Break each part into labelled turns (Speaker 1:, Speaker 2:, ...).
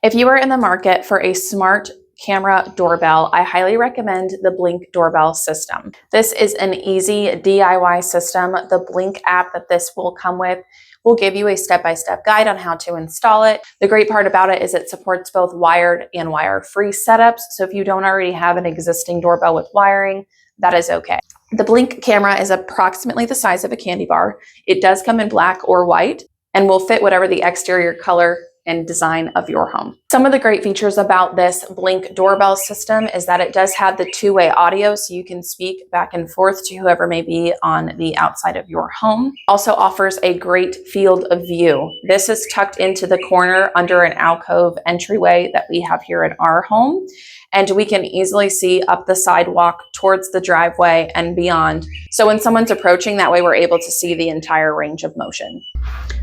Speaker 1: If you are in the market for a smart camera doorbell, I highly recommend the Blink Doorbell system. This is an easy DIY system. The Blink app that this will come with will give you a step-by-step guide on how to install it. The great part about it is it supports both wired and wire-free setups. So if you don't already have an existing doorbell with wiring, that is okay. The Blink camera is approximately the size of a candy bar. It does come in black or white and will fit whatever the exterior color and design of your home. Some of the great features about this Blink doorbell system is that it does have the two-way audio, so you can speak back and forth to whoever may be on the outside of your home. Also offers a great field of view. This is tucked into the corner under an alcove entryway that we have here in our home, and we can easily see up the sidewalk towards the driveway and beyond. So when someone's approaching, that way we're able to see the entire range of motion.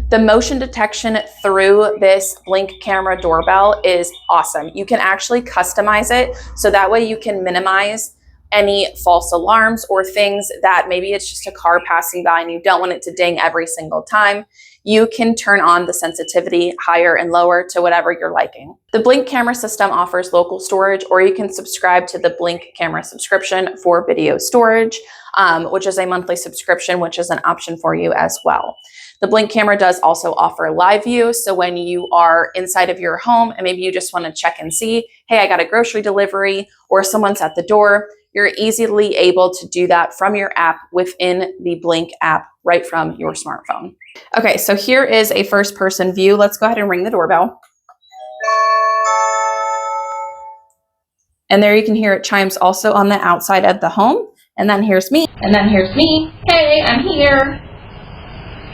Speaker 1: The motion detection through this Blink camera doorbell is awesome. You can actually customize it so that way you can minimize any false alarms or things that maybe it's just a car passing by and you don't want it to ding every single time. You can turn on the sensitivity higher and lower to whatever you're liking. The Blink camera system offers local storage, or you can subscribe to the Blink camera subscription for video storage, which is a monthly subscription, which is an option for you as well. The Blink camera does also offer live view. So when you are inside of your home and maybe you just want to check and see, hey, I got a grocery delivery or someone's at the door, you're easily able to do that from your app within the Blink app right from your smartphone. Okay, so here is a first person view. Let's go ahead and ring the doorbell. And there you can hear it chimes also on the outside of the home. And then here's me. Hey, I'm here.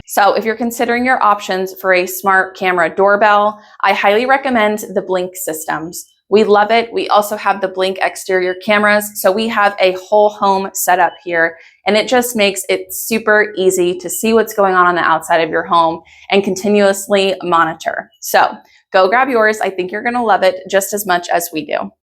Speaker 1: So if you're considering your options for a smart camera doorbell, I highly recommend the Blink systems. We love it. We also have the Blink exterior cameras. So we have a whole home setup here, and it just makes it super easy to see what's going on the outside of your home and continuously monitor. So go grab yours. I think you're going to love it just as much as we do.